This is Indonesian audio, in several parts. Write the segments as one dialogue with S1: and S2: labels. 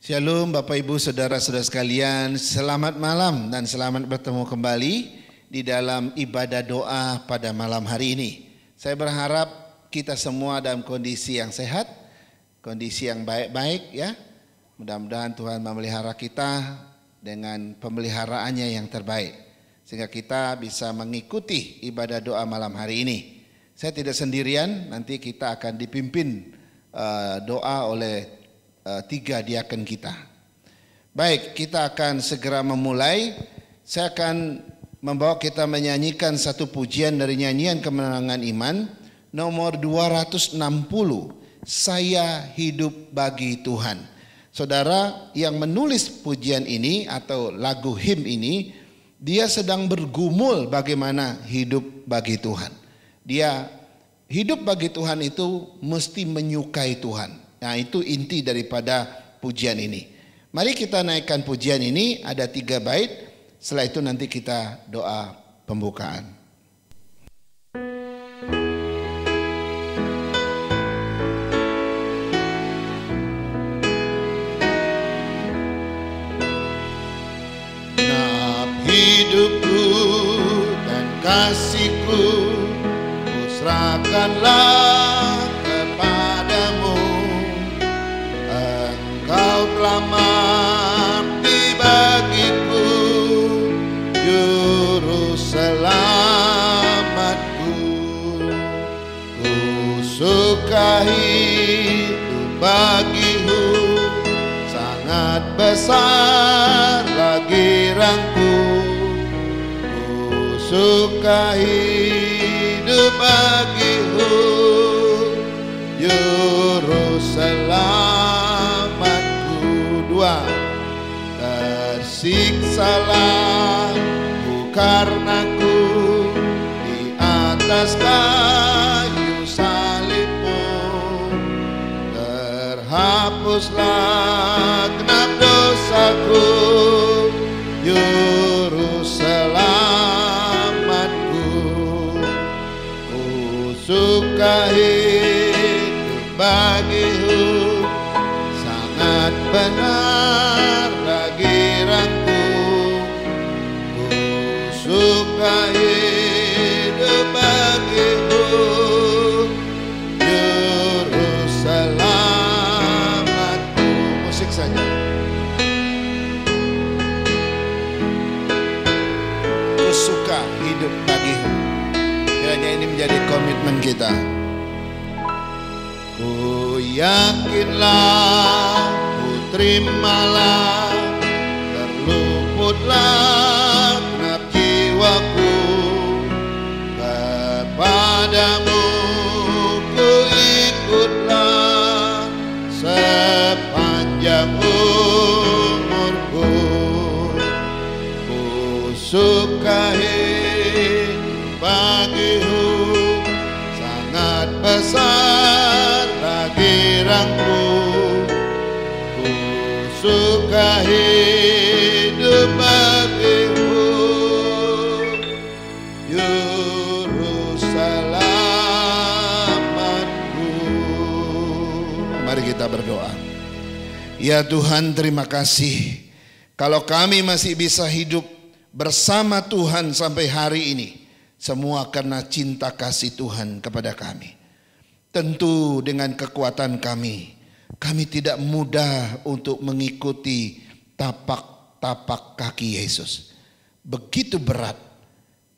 S1: Shalom Bapak Ibu Saudara-saudara sekalian, selamat malam dan selamat bertemu kembali di dalam ibadah doa pada malam hari ini. Saya berharap kita semua dalam kondisi yang sehat, kondisi yang baik-baik ya. Mudah-mudahan Tuhan memelihara kita dengan pemeliharaannya yang terbaik, sehingga kita bisa mengikuti ibadah doa malam hari ini. Saya tidak sendirian, nanti kita akan dipimpin doa oleh 3 diaken kita. Baik, kita akan segera memulai. Saya akan membawa kita menyanyikan satu pujian dari nyanyian kemenangan iman nomor 260, Saya Hidup Bagi Tuhan. Saudara yang menulis pujian ini atau lagu him ini, dia sedang bergumul bagaimana hidup bagi Tuhan. Dia hidup bagi Tuhan itu mesti menyukai Tuhan. Nah, itu inti daripada pujian ini. Mari kita naikkan pujian ini, ada 3 bait. Setelah itu nanti kita doa pembukaan. Nah, hidupku dan kasihku kuserahkanlah kepadamu. Kau telah mati bagiku, juru selamatku. Ku suka hidup bagimu, sangat besar lagi rangku. Ku suka hidup bagimu, juru selamatku. Tersiksalah ku karena ku di atas kayu salibmu. Terhapuslah genap dosaku, juru selamatku. Ku suka hidup bagimu, sangat benar lagi rangku. Ku suka hidup bagimu, juru selamatku. Musik saja. Ku suka hidup bagimu. Kiranya ini menjadi komitmen kita. Ku yakinlah, ku terimalah, terluputlah genap jiwaku. Kepadamu ku ikutlah sepanjang umurku. Ku suka hidup bagimu, sangat besar lagi rangku. Ku suka hidup bagimu, juru selamatku. Mari kita berdoa. Ya Tuhan, terima kasih kalau kami masih bisa hidup bersama Tuhan sampai hari ini. Semua karena cinta kasih Tuhan kepada kami. Tentu dengan kekuatan kami tidak mudah untuk mengikuti tapak-tapak kaki Yesus. Begitu berat.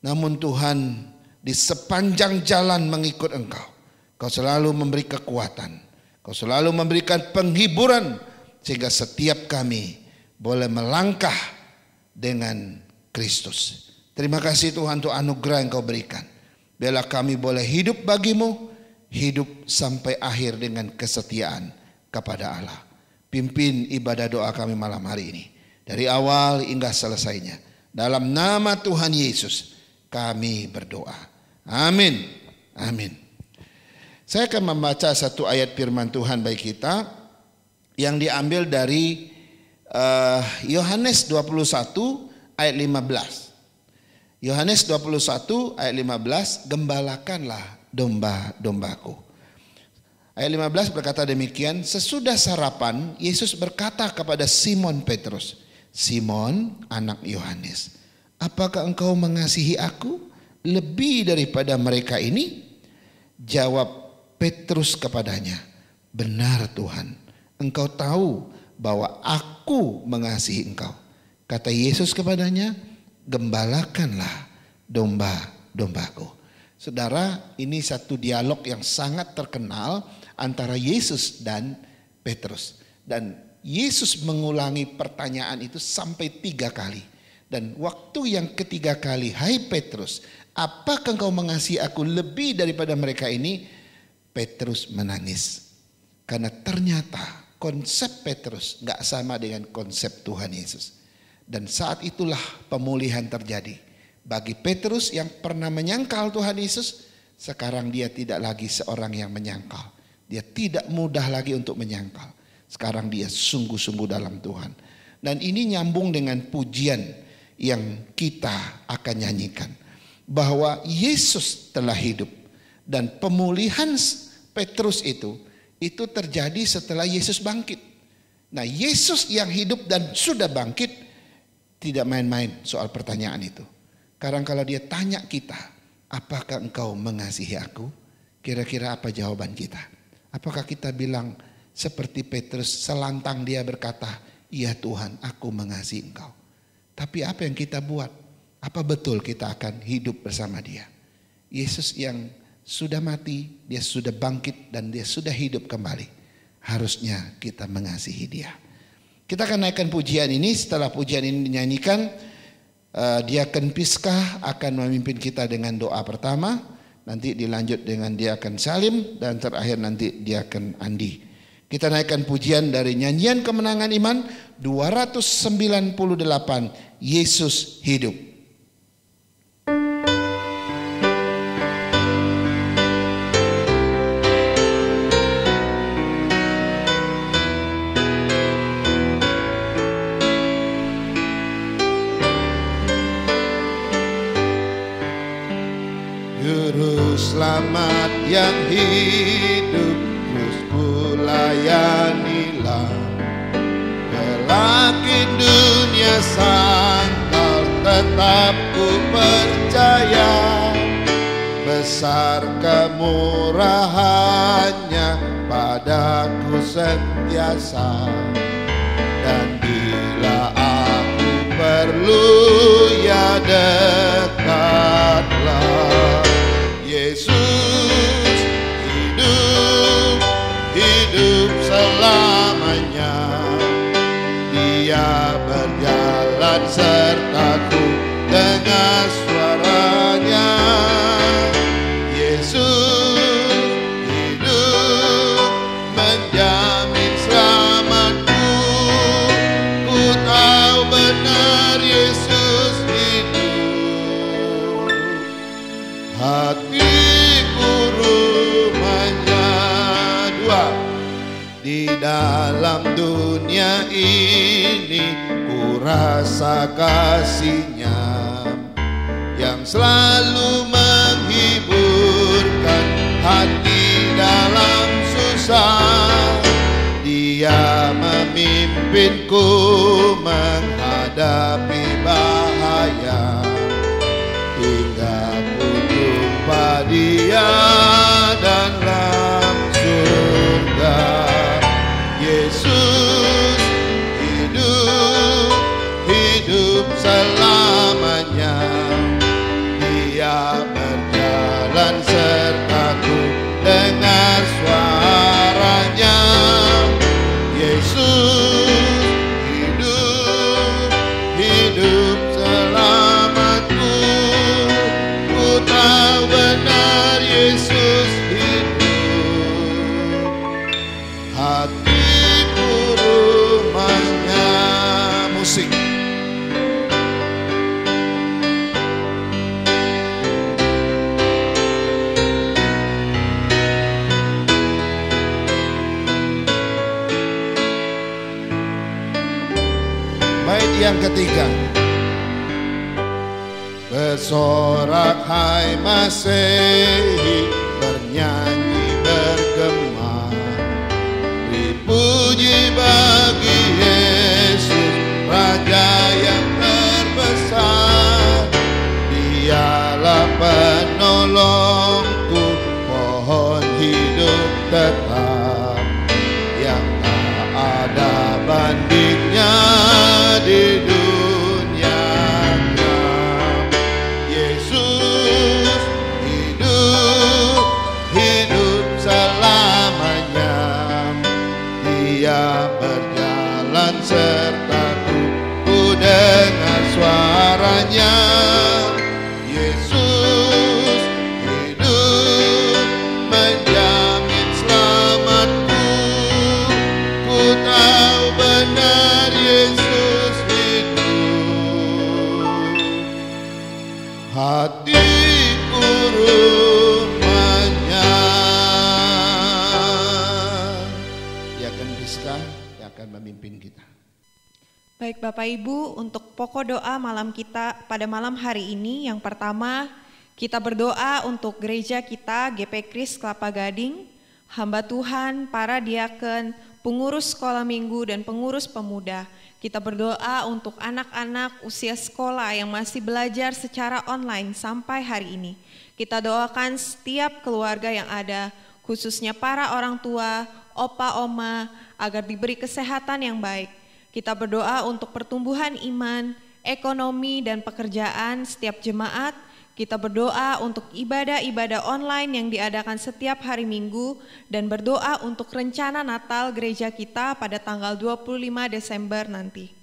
S1: Namun Tuhan, di sepanjang jalan mengikut Engkau, Kau selalu memberi kekuatan. Kau selalu memberikan penghiburan sehingga setiap kami boleh melangkah dengan Kristus. Terima kasih Tuhan untuk anugerah yang Kau berikan. Biarlah kami boleh hidup bagimu, hidup sampai akhir dengan kesetiaan kepada Allah. Pimpin ibadah doa kami malam hari ini, dari awal hingga selesainya. Dalam nama Tuhan Yesus kami berdoa. Amin. Amin. Saya akan membaca satu ayat firman Tuhan bagi kita yang diambil dari Yohanes 21 ayat 15. Yohanes 21 ayat 15, gembalakanlah domba-dombaku. Ayat 15 berkata demikian, sesudah sarapan Yesus berkata kepada Simon Petrus, Simon anak Yohanes, apakah engkau mengasihi aku lebih daripada mereka ini? Jawab Petrus kepadanya, benar Tuhan, engkau tahu bahwa aku mengasihi engkau. Kata Yesus kepadanya, gembalakanlah domba-dombaku. Saudara, ini satu dialog yang sangat terkenal antara Yesus dan Petrus. Dan Yesus mengulangi pertanyaan itu sampai 3 kali. Dan waktu yang ketiga kali, hai Petrus, apakah engkau mengasihi aku lebih daripada mereka ini? Petrus menangis. Karena ternyata konsep Petrus gak sama dengan konsep Tuhan Yesus. Dan saat itulah pemulihan terjadi. Bagi Petrus yang pernah menyangkal Tuhan Yesus, sekarang dia tidak lagi seorang yang menyangkal. Dia tidak mudah lagi untuk menyangkal. Sekarang dia sungguh-sungguh dalam Tuhan. Dan ini nyambung dengan pujian yang kita akan nyanyikan. Bahwa Yesus telah hidup. Dan pemulihan Petrus itu terjadi setelah Yesus bangkit. Nah, Yesus yang hidup dan sudah bangkit tidak main-main soal pertanyaan itu. Sekarang kalau dia tanya kita, apakah engkau mengasihi aku? Kira-kira apa jawaban kita? Apakah kita bilang seperti Petrus, selantang dia berkata, iya Tuhan, aku mengasihi engkau. Tapi apa yang kita buat? Apa betul kita akan hidup bersama dia? Yesus yang sudah mati, dia sudah bangkit dan dia sudah hidup kembali. Harusnya kita mengasihi dia. Kita akan naikkan pujian ini. Setelah pujian ini dinyanyikan, Diaken Piskah akan memimpin kita dengan doa pertama. Nanti dilanjut dengan Diaken Salim. Dan terakhir nanti Diaken Andi. Kita naikkan pujian dari nyanyian kemenangan iman 298, Yesus hidup. Selamat yang hidup terus kulayanilah, kelak dunia sangkal tetap ku percaya, besar kemurahannya padaku sentiasa, dan bila aku perlu ya dekatlah. Yesus hidup selamanya. Dia berjalan sertaku dengan suaranya. Yesus hidup menjamin selamatku. Ku tahu benar Yesus hidup. Hatiku rumahnya. 2. Di dalam dunia ini ku rasa kasih-Nya yang selalu menghiburkan hati dalam susah. Dia memimpinku menghadapi bahaya, hingga ku jumpa Dia dalam surga. Yesus hidup selamanya. Dia berjalan sertaku dengar suaranya. Yesus hidup selamatku. Ku tahu benar Yesus hidup. Hatiku rumahnya. Musik. Bait yang ketiga. Bersorak hai Masehi, bernyanyi bergema, Engkaulah penolongku, pohon hidup tetap yang tak ada bandingnya di dunia. Yesus hidup, hidup selamanya. Dia berjalan sertaku, ku dengar suaranya. Yesus hidup, menjamin selamatku. Ku tahu benar Yesus hidup. Hatiku rumahnya. Ya kan Rizka yang akan memimpin kita.
S2: Baik Bapak Ibu, untuk pokok doa malam kita pada malam hari ini, yang pertama kita berdoa untuk gereja kita GP Kris Kelapa Gading, hamba Tuhan, para diaken, pengurus sekolah minggu dan pengurus pemuda. Kita berdoa untuk anak-anak usia sekolah yang masih belajar secara online sampai hari ini. Kita doakan setiap keluarga yang ada, khususnya para orang tua, opa, oma, agar diberi kesehatan yang baik. Kita berdoa untuk pertumbuhan iman, ekonomi, dan pekerjaan setiap jemaat. Kita berdoa untuk ibadah-ibadah online yang diadakan setiap hari Minggu dan berdoa untuk rencana Natal gereja kita pada tanggal 25 Desember nanti.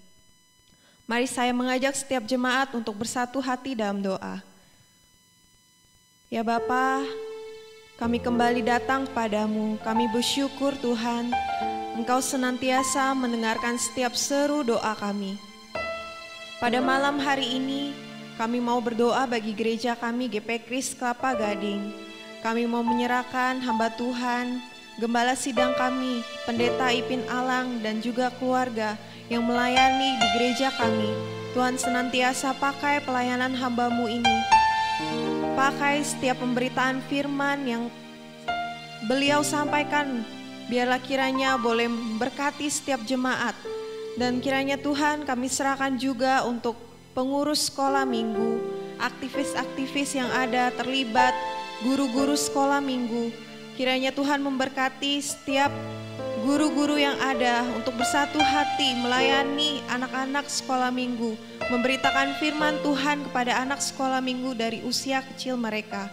S2: Mari saya mengajak setiap jemaat untuk bersatu hati dalam doa. Ya Bapa, kami kembali datang padamu, kami bersyukur Tuhan, Engkau senantiasa mendengarkan setiap seru doa kami. Pada malam hari ini, kami mau berdoa bagi gereja kami GP Kris Kelapa Gading. Kami mau menyerahkan hamba Tuhan, gembala sidang kami, Pendeta Ipin Alang dan juga keluarga yang melayani di gereja kami. Tuhan senantiasa pakai pelayanan hamba-Mu ini. Pakai setiap pemberitaan firman yang beliau sampaikan, biarlah kiranya boleh memberkati setiap jemaat. Dan kiranya Tuhan kami serahkan juga untuk pengurus sekolah minggu, aktivis-aktivis yang ada terlibat, guru-guru sekolah minggu. Kiranya Tuhan memberkati setiap guru-guru yang ada untuk bersatu hati melayani anak-anak sekolah minggu, memberitakan firman Tuhan kepada anak sekolah minggu dari usia kecil mereka.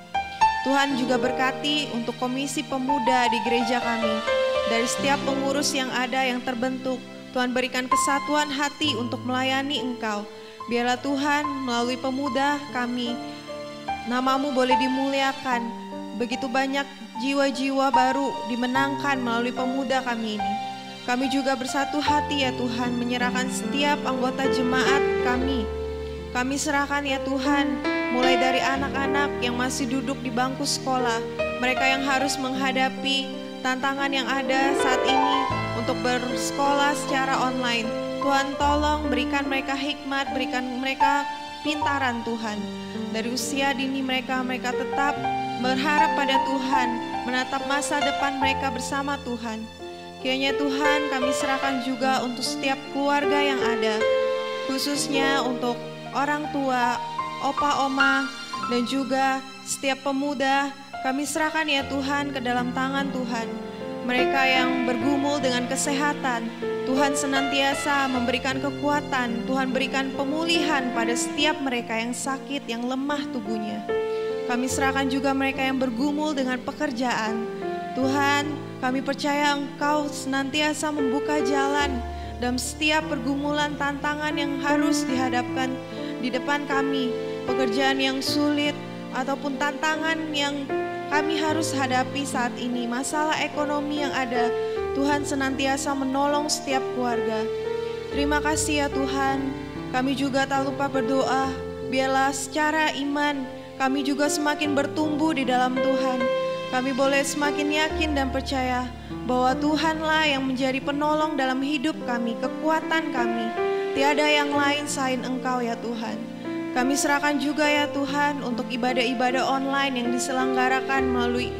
S2: Tuhan juga berkati untuk komisi pemuda di gereja kami. Dari setiap pengurus yang ada yang terbentuk, Tuhan berikan kesatuan hati untuk melayani Engkau. Biarlah Tuhan melalui pemuda kami, nama-Mu boleh dimuliakan. Begitu banyak jiwa-jiwa baru dimenangkan melalui pemuda kami ini. Kami juga bersatu hati ya Tuhan, menyerahkan setiap anggota jemaat kami. Kami serahkan ya Tuhan, mulai dari anak-anak yang masih duduk di bangku sekolah, mereka yang harus menghadapi tantangan yang ada saat ini untuk bersekolah secara online. Tuhan tolong berikan mereka hikmat, berikan mereka pintaran Tuhan. Dari usia dini mereka tetap berharap pada Tuhan, menatap masa depan mereka bersama Tuhan. Kiranya Tuhan kami serahkan juga untuk setiap keluarga yang ada, khususnya untuk orang tua, opa, oma, dan juga setiap pemuda. Kami serahkan ya Tuhan ke dalam tangan Tuhan. Mereka yang bergumul dengan kesehatan, Tuhan senantiasa memberikan kekuatan. Tuhan berikan pemulihan pada setiap mereka yang sakit, yang lemah tubuhnya. Kami serahkan juga mereka yang bergumul dengan pekerjaan. Tuhan, kami percaya Engkau senantiasa membuka jalan dalam setiap pergumulan tantangan yang harus dihadapkan di depan kami. Pekerjaan yang sulit ataupun tantangan yang kami harus hadapi saat ini, masalah ekonomi yang ada, Tuhan senantiasa menolong setiap keluarga. Terima kasih ya Tuhan. Kami juga tak lupa berdoa, biarlah secara iman kami juga semakin bertumbuh di dalam Tuhan. Kami boleh semakin yakin dan percaya bahwa Tuhanlah yang menjadi penolong dalam hidup kami, kekuatan kami. Tiada yang lain selain Engkau ya Tuhan. Kami serahkan juga ya Tuhan untuk ibadah-ibadah online yang diselenggarakan melalui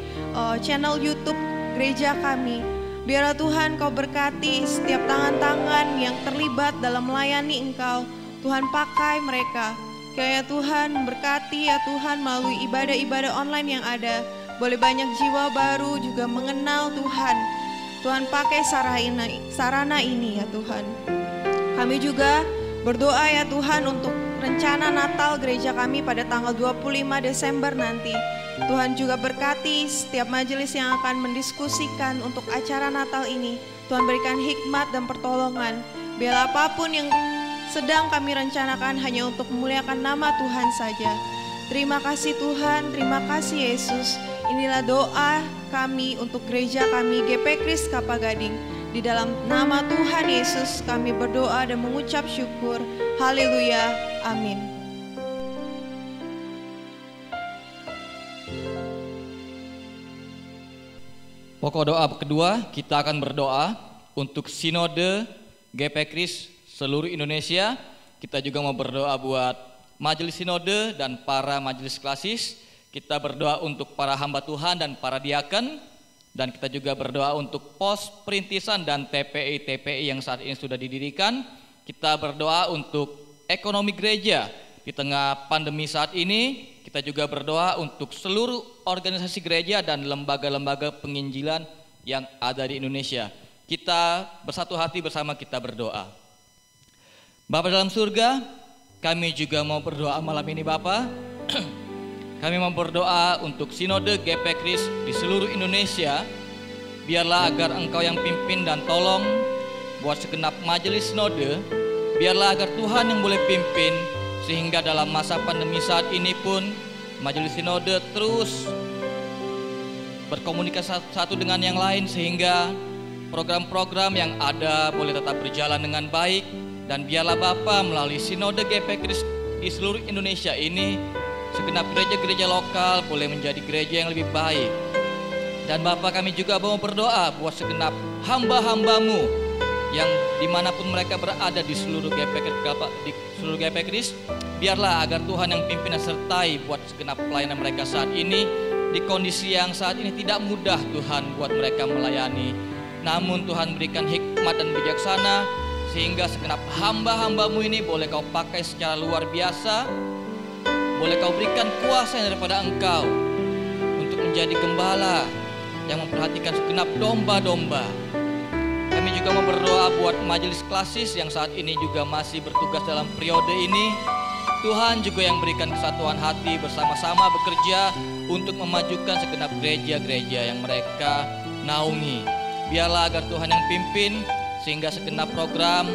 S2: channel YouTube gereja kami. Biarlah Tuhan Kau berkati setiap tangan-tangan yang terlibat dalam melayani Engkau. Tuhan pakai mereka. Kiranya Tuhan memberkati ya Tuhan melalui ibadah-ibadah online yang ada. Boleh banyak jiwa baru juga mengenal Tuhan. Tuhan pakai sarana ini ya Tuhan. Kami juga berdoa ya Tuhan untuk rencana Natal gereja kami pada tanggal 25 Desember nanti. Tuhan juga berkati setiap majelis yang akan mendiskusikan untuk acara Natal ini. Tuhan berikan hikmat dan pertolongan. Biar apapun yang sedang kami rencanakan hanya untuk memuliakan nama Tuhan saja. Terima kasih Tuhan, terima kasih Yesus. Inilah doa kami untuk gereja kami GP Kris Kelapa Gading. Di dalam nama Tuhan Yesus kami berdoa dan mengucap syukur. Haleluya, amin.
S3: Pokok doa kedua, kita akan berdoa untuk Sinode GP Kris seluruh Indonesia. Kita juga mau berdoa buat Majelis Sinode dan para majelis klasis. Kita berdoa untuk para hamba Tuhan dan para diaken. Dan kita juga berdoa untuk pos perintisan dan TPI yang saat ini sudah didirikan. Kita berdoa untuk ekonomi gereja di tengah pandemi saat ini. Kita juga berdoa untuk seluruh organisasi gereja dan lembaga-lembaga penginjilan yang ada di Indonesia. Kita bersatu hati bersama kita berdoa. Bapa dalam surga, kami juga mau berdoa malam ini Bapa. Kami mau berdoa untuk Sinode GP Kris di seluruh Indonesia. Biarlah agar Engkau yang pimpin dan tolong buat segenap majelis Sinode. Biarlah agar Tuhan yang boleh pimpin, sehingga dalam masa pandemi saat ini pun majelis Sinode terus berkomunikasi satu dengan yang lain, sehingga program-program yang ada boleh tetap berjalan dengan baik. Dan biarlah Bapa melalui Sinode GP Kris di seluruh Indonesia ini, segenap gereja-gereja lokal boleh menjadi gereja yang lebih baik. Dan Bapa, kami juga mau berdoa buat segenap hamba-hambamu yang dimanapun mereka berada di seluruh GP Kris. Biarlah agar Tuhan yang pimpin dan sertai buat segenap pelayanan mereka saat ini. Di kondisi yang saat ini tidak mudah Tuhan buat mereka melayani. Namun Tuhan berikan hikmat dan bijaksana, sehingga segenap hamba-hambamu ini boleh Kau pakai secara luar biasa. Boleh Kau berikan kuasa yang daripada Engkau untuk menjadi gembala yang memperhatikan segenap domba-domba. Kami juga mau berdoa buat majelis klasis yang saat ini juga masih bertugas dalam periode ini. Tuhan juga yang berikan kesatuan hati bersama-sama bekerja untuk memajukan segenap gereja-gereja yang mereka naungi. Biarlah agar Tuhan yang pimpin, sehingga segenap program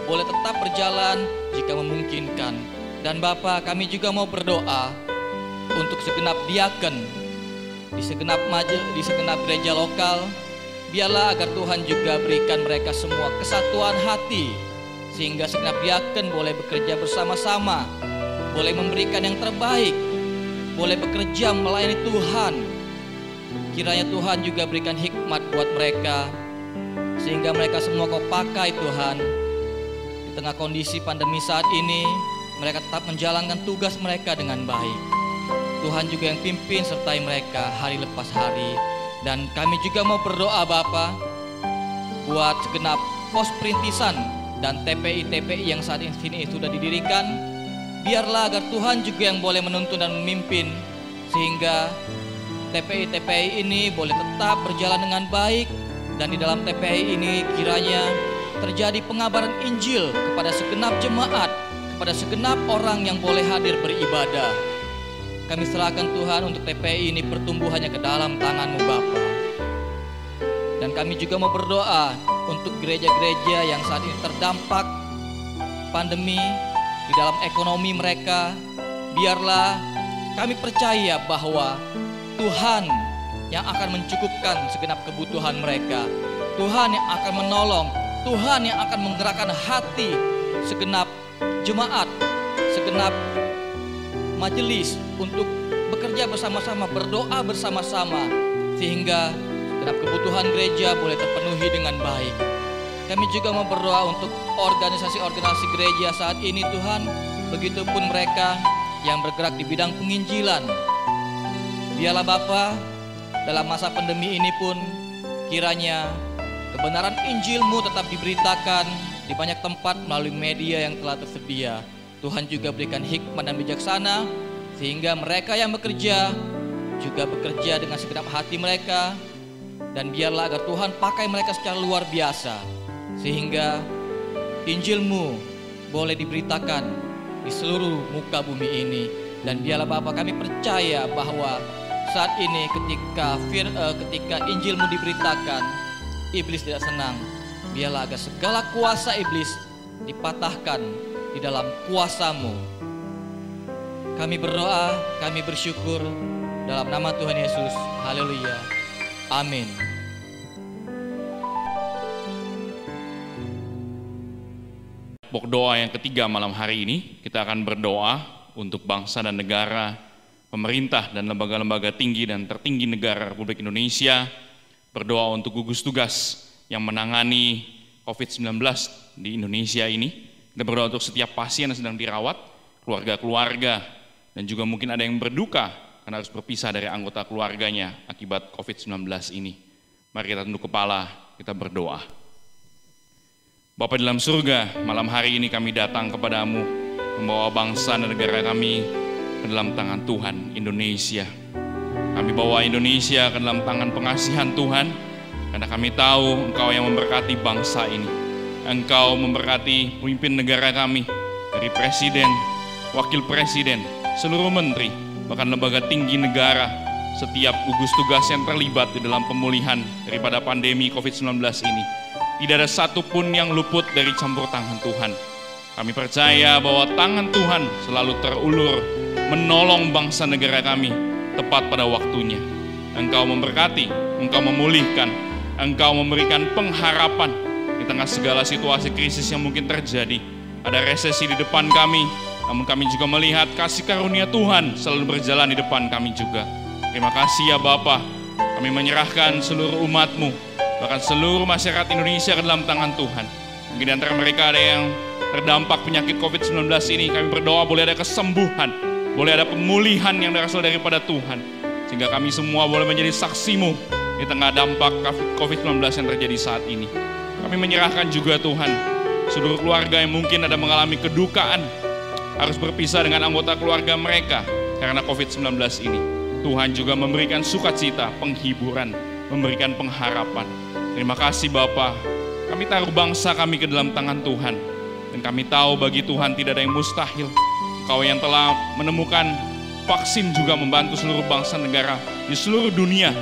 S3: boleh tetap berjalan jika memungkinkan. Dan Bapa, kami juga mau berdoa untuk segenap diaken di segenap gereja lokal. Biarlah agar Tuhan juga berikan mereka semua kesatuan hati, sehingga segenap diaken boleh bekerja bersama-sama, boleh memberikan yang terbaik, boleh bekerja melayani Tuhan. Kiranya Tuhan juga berikan hikmat buat mereka, sehingga mereka semua Kau pakai Tuhan. Di tengah kondisi pandemi saat ini, mereka tetap menjalankan tugas mereka dengan baik. Tuhan juga yang pimpin sertai mereka hari lepas hari. Dan kami juga mau berdoa Bapa buat segenap pos perintisan dan TPI yang saat ini sudah didirikan. Biarlah agar Tuhan juga yang boleh menuntun dan memimpin, sehingga TPI ini boleh tetap berjalan dengan baik. Dan di dalam TPI ini kiranya terjadi pengabaran Injil kepada segenap jemaat, kepada segenap orang yang boleh hadir beribadah. Kami serahkan Tuhan untuk TPI ini pertumbuhannya ke dalam tangan-Mu Bapa. Dan kami juga mau berdoa untuk gereja-gereja yang saat ini terdampak pandemi di dalam ekonomi mereka. Biarlah kami percaya bahwa Tuhan yang akan mencukupkan segenap kebutuhan mereka. Tuhan yang akan menolong, Tuhan yang akan menggerakkan hati segenap jemaat, segenap majelis untuk bekerja bersama-sama, berdoa bersama-sama, sehingga segenap kebutuhan gereja boleh terpenuhi dengan baik. Kami juga mau berdoa untuk organisasi-organisasi gereja saat ini Tuhan, begitupun mereka yang bergerak di bidang penginjilan. Biarlah Bapa, dalam masa pandemi ini pun kiranya kebenaran Injil-Mu tetap diberitakan di banyak tempat melalui media yang telah tersedia. Tuhan juga berikan hikmat dan bijaksana, sehingga mereka yang bekerja juga bekerja dengan segenap hati mereka. Dan biarlah agar Tuhan pakai mereka secara luar biasa, sehingga Injil-Mu boleh diberitakan di seluruh muka bumi ini. Dan biarlah Bapa, kami percaya bahwa saat ini ketika Injil-Mu diberitakan, iblis tidak senang. Biarlah agar segala kuasa iblis dipatahkan di dalam kuasa-Mu. Kami berdoa, kami bersyukur dalam nama Tuhan Yesus. Haleluya. Amin.
S4: Pokok doa yang ketiga malam hari ini, kita akan berdoa untuk bangsa dan negara, pemerintah dan lembaga-lembaga tinggi dan tertinggi negara Republik Indonesia. Berdoa untuk gugus tugas yang menangani COVID-19 di Indonesia ini. Kita berdoa untuk setiap pasien yang sedang dirawat, keluarga-keluarga, dan juga mungkin ada yang berduka karena harus berpisah dari anggota keluarganya akibat COVID-19 ini. Mari kita tunduk kepala, kita berdoa. Bapa di dalam surga, malam hari ini kami datang kepadamu, membawa bangsa dan negara kami ke dalam tangan Tuhan Indonesia. Kami bawa Indonesia ke dalam tangan pengasihan Tuhan, karena kami tahu Engkau yang memberkati bangsa ini. Engkau memberkati pemimpin negara kami, dari presiden, wakil presiden, seluruh menteri, bahkan lembaga tinggi negara, setiap gugus tugas yang terlibat di dalam pemulihan daripada pandemi COVID-19 ini. Tidak ada satupun yang luput dari campur tangan Tuhan. Kami percaya bahwa tangan Tuhan selalu terulur menolong bangsa negara kami tepat pada waktunya. Engkau memberkati, Engkau memulihkan, Engkau memberikan pengharapan di tengah segala situasi krisis yang mungkin terjadi. Ada resesi di depan kami, namun kami juga melihat kasih karunia Tuhan selalu berjalan di depan kami juga. Terima kasih ya Bapa, kami menyerahkan seluruh umat-Mu, bahkan seluruh masyarakat Indonesia ke dalam tangan Tuhan. Mungkin di antara mereka ada yang terdampak penyakit COVID-19 ini, kami berdoa boleh ada kesembuhan, boleh ada pemulihan yang berasal daripada Tuhan, sehingga kami semua boleh menjadi saksi-Mu di tengah dampak COVID-19 yang terjadi saat ini. Kami menyerahkan juga Tuhan, seluruh keluarga yang mungkin ada mengalami kedukaan, harus berpisah dengan anggota keluarga mereka karena COVID-19 ini. Tuhan juga memberikan sukacita, penghiburan, memberikan pengharapan. Terima kasih Bapa. Kami taruh bangsa kami ke dalam tangan Tuhan, dan kami tahu bagi Tuhan tidak ada yang mustahil. Engkau yang telah menemukan vaksin juga membantu seluruh bangsa negara di seluruh dunia,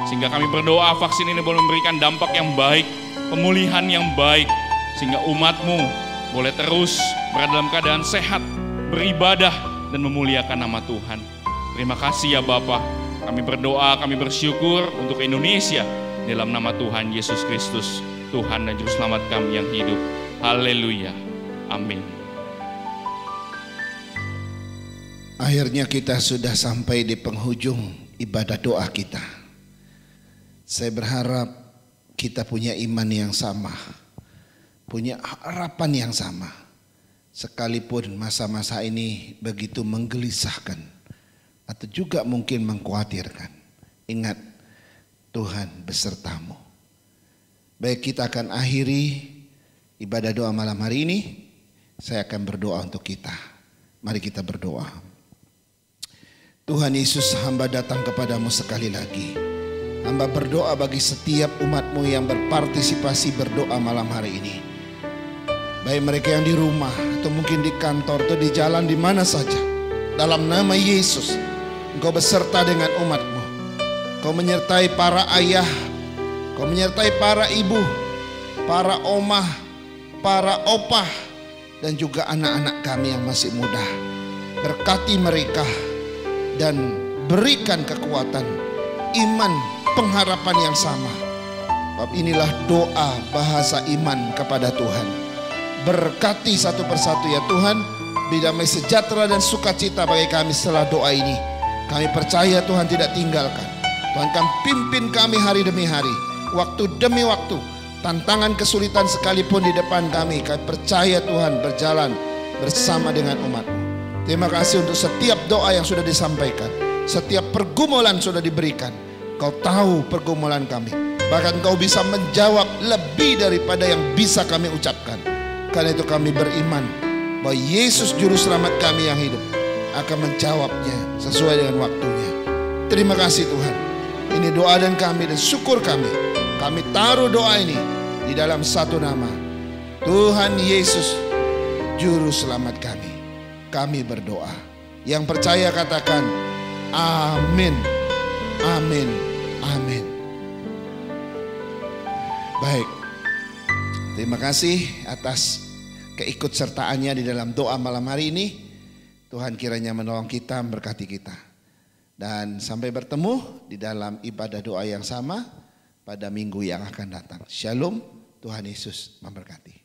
S4: sehingga kami berdoa vaksin ini boleh memberikan dampak yang baik, pemulihan yang baik, sehingga umat-Mu boleh terus berada dalam keadaan sehat, beribadah, dan memuliakan nama Tuhan. Terima kasih ya Bapa. Kami berdoa, kami bersyukur untuk Indonesia dalam nama Tuhan Yesus Kristus, Tuhan dan Juru Selamat kami yang hidup. Haleluya. Amin.
S1: Akhirnya kita sudah sampai di penghujung ibadah doa kita. Saya berharap kita punya iman yang sama, punya harapan yang sama. Sekalipun masa-masa ini begitu menggelisahkan atau juga mungkin mengkhawatirkan, ingat Tuhan besertamu. Baik, kita akan akhiri ibadah doa malam hari ini. Saya akan berdoa untuk kita. Mari kita berdoa. Tuhan Yesus, hamba datang kepadamu sekali lagi. Hamba berdoa bagi setiap umat-Mu yang berpartisipasi berdoa malam hari ini. Baik mereka yang di rumah atau mungkin di kantor atau di jalan di mana saja. Dalam nama Yesus, Engkau beserta dengan umat-Mu. Engkau menyertai para ayah, Engkau menyertai para ibu, para omah, para opah, dan juga anak-anak kami yang masih muda. Berkati mereka dan berikan kekuatan, iman, pengharapan yang sama. Sebab inilah doa bahasa iman kepada Tuhan. Berkati satu persatu ya Tuhan, beri damai sejahtera dan sukacita bagi kami setelah doa ini. Kami percaya Tuhan tidak tinggalkan. Tuhan akan pimpin kami hari demi hari, waktu demi waktu. Tantangan kesulitan sekalipun di depan kami, kami percaya Tuhan berjalan bersama dengan umat-Mu. Terima kasih untuk setiap doa yang sudah disampaikan, setiap pergumulan sudah diberikan. Kau tahu pergumulan kami, bahkan Kau bisa menjawab lebih daripada yang bisa kami ucapkan. Karena itu kami beriman bahwa Yesus Juru Selamat kami yang hidup akan menjawabnya sesuai dengan waktunya. Terima kasih Tuhan. Ini doa dan kami dan syukur kami. Kami taruh doa ini di dalam satu nama, Tuhan Yesus Juru Selamat kami. Kami berdoa. Yang percaya katakan amin, amin, amin. Baik, terima kasih atas keikutsertaannya di dalam doa malam hari ini. Tuhan kiranya menolong kita, memberkati kita. Dan sampai bertemu di dalam ibadah doa yang sama pada minggu yang akan datang. Shalom, Tuhan Yesus memberkati.